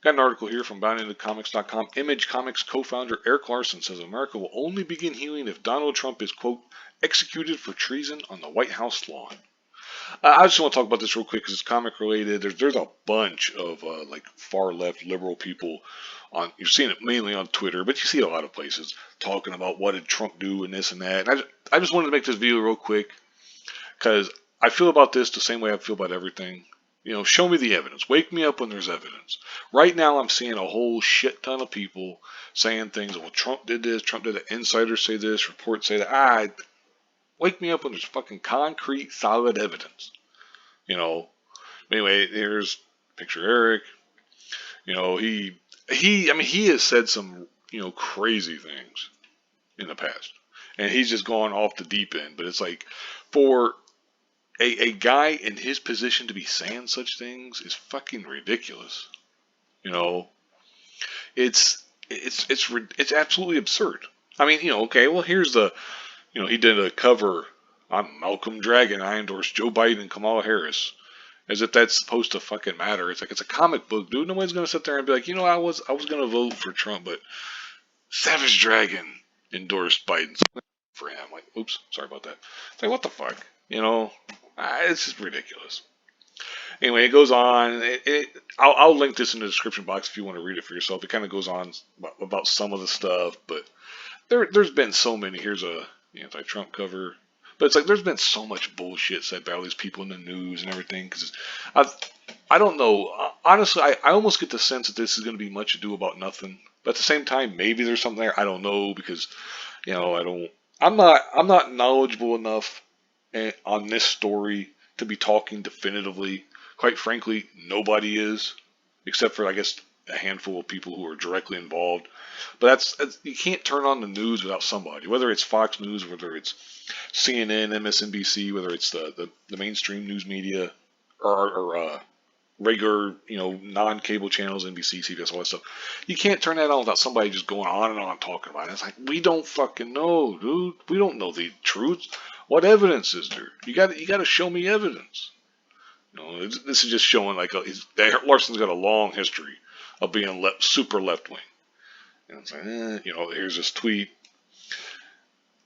Got an article here from BoundingTheComics.com. Image Comics co-founder Erik Larsen says America will only begin healing if Donald Trump is, quote, executed for treason on the White House lawn. I just want to talk about this real quick because it's comic related. There's a bunch of like far left liberal people on. You're seeing it mainly on Twitter, but you see it a lot of places talking about what did Trump do and this and that. And I just wanted to make this video real quick because I feel about this the same way I feel about everything. You know, show me the evidence. Wake me up when there's evidence. Right now, I'm seeing a whole shit ton of people saying things. Well, Trump did this. Trump did that. Insiders say this. Reports say that. Wake me up when there's fucking concrete, solid evidence. You know. Anyway, here's picture Erik. You know, I mean, he has said some, crazy things in the past, and he's just gone off the deep end. But it's like, for a guy in his position to be saying such things is fucking ridiculous. You know, it's absolutely absurd. I mean, okay, well, here's the, he did a cover on Malcolm Dragon. I endorse Joe Biden and Kamala Harris. As if that's supposed to fucking matter. It's like it's a comic book, dude. Nobody's gonna sit there and be like, I was gonna vote for Trump, but Savage Dragon endorsed Biden for him. Like, oops, sorry about that. It's like, what the fuck? It's just ridiculous. Anyway, it goes on. I'll link this in the description box if you want to read it for yourself. It kind of goes on about some of the stuff, but there's been so many. Here's a anti-Trump cover. But it's like there's been so much bullshit said by all these people in the news and everything. Because I don't know. Honestly, I almost get the sense that this is going to be much ado about nothing. But at the same time, maybe there's something there. I don't know because I don't. I'm not knowledgeable enough on this story to be talking definitively. Quite frankly, nobody is, except for I guess a handful of people who are directly involved. But that's you can't turn on the news without somebody, whether it's Fox News, whether it's CNN, MSNBC, whether it's the mainstream news media or regular, non-cable channels, NBC, CBS, all that stuff. You can't turn that on without somebody just going on and on talking about it. It's like, we don't fucking know, dude. We don't know the truth. What evidence is there? You got to show me evidence. This is just showing like Larsen's got a long history of being super left wing. And it's like, here's this tweet.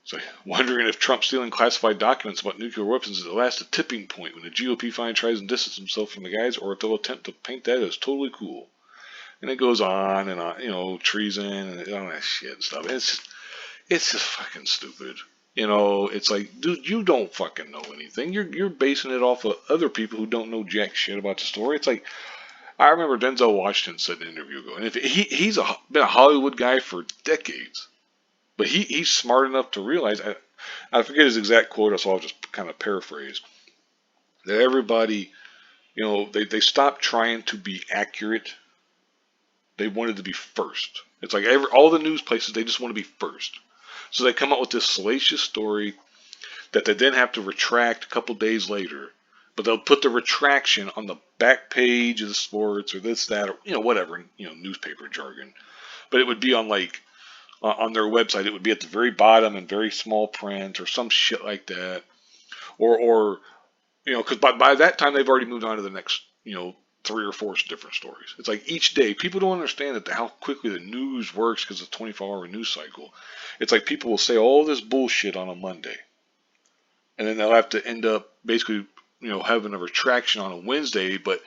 So, wondering if Trump stealing classified documents about nuclear weapons is the last tipping point when the GOP finally tries to distance himself from the guys, or if they'll attempt to paint that as totally cool. And it goes on and on, treason and all that shit and stuff. It's just fucking stupid. It's like, dude, you don't fucking know anything. You're basing it off of other people who don't know jack shit about the story. It's like, I remember Denzel Washington said in an interview ago, and if he's been a Hollywood guy for decades. But he's smart enough to realize, I forget his exact quote, so I'll just kind of paraphrase, that everybody, they stopped trying to be accurate. They wanted to be first. It's like all the news places, they just want to be first. So they come up with this salacious story that they then have to retract a couple days later. But they'll put the retraction on the back page of the sports or this, that, or, whatever, newspaper jargon. But it would be on on their website, it would be at the very bottom in very small print or some shit like that. Or because by that time they've already moved on to the next, 3 or 4 different stories. It's like each day, people don't understand how quickly the news works because of the 24-hour news cycle. It's like people will say all this bullshit on a Monday. And then they'll have to end up basically, having a retraction on a Wednesday, but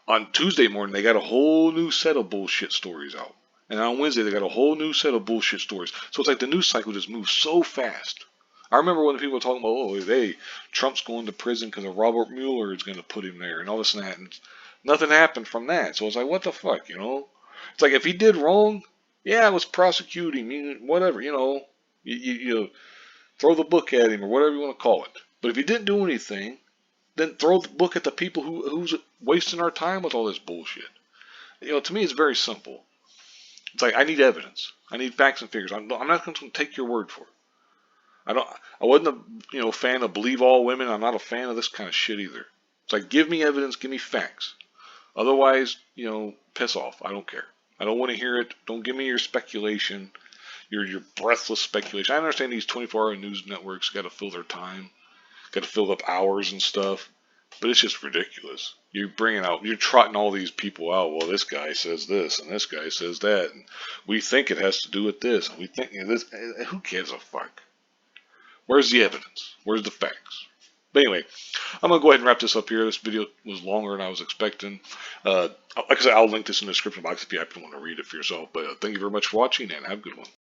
on Tuesday morning, they got a whole new set of bullshit stories out. And on Wednesday, they got a whole new set of bullshit stories. So it's like the news cycle just moves so fast. I remember when people were talking about, Trump's going to prison because of Robert Mueller is going to put him there and all this and that. And nothing happened from that. So it's like, what the fuck, It's like if he did wrong, yeah, let's prosecute him, whatever, you throw the book at him or whatever you want to call it. But if he didn't do anything, then throw the book at the people who's wasting our time with all this bullshit. To me, it's very simple. It's like I need evidence. I need facts and figures. I'm not going to take your word for it. I wasn't a fan of believe all women. I'm not a fan of this kind of shit either. It's like give me evidence, give me facts. Otherwise, piss off. I don't care. I don't want to hear it. Don't give me your speculation, your breathless speculation. I understand these 24-hour news networks got to fill their time, got to fill up hours and stuff. But it's just ridiculous. You're trotting all these people out. Well, this guy says this, and this guy says that, and we think it has to do with this, and we think this. Who gives a fuck? Where's the evidence? Where's the facts? But anyway, I'm gonna go ahead and wrap this up here. This video was longer than I was expecting. Like I said, I'll link this in the description box if you happen to want to read it for yourself. But thank you very much for watching, and have a good one.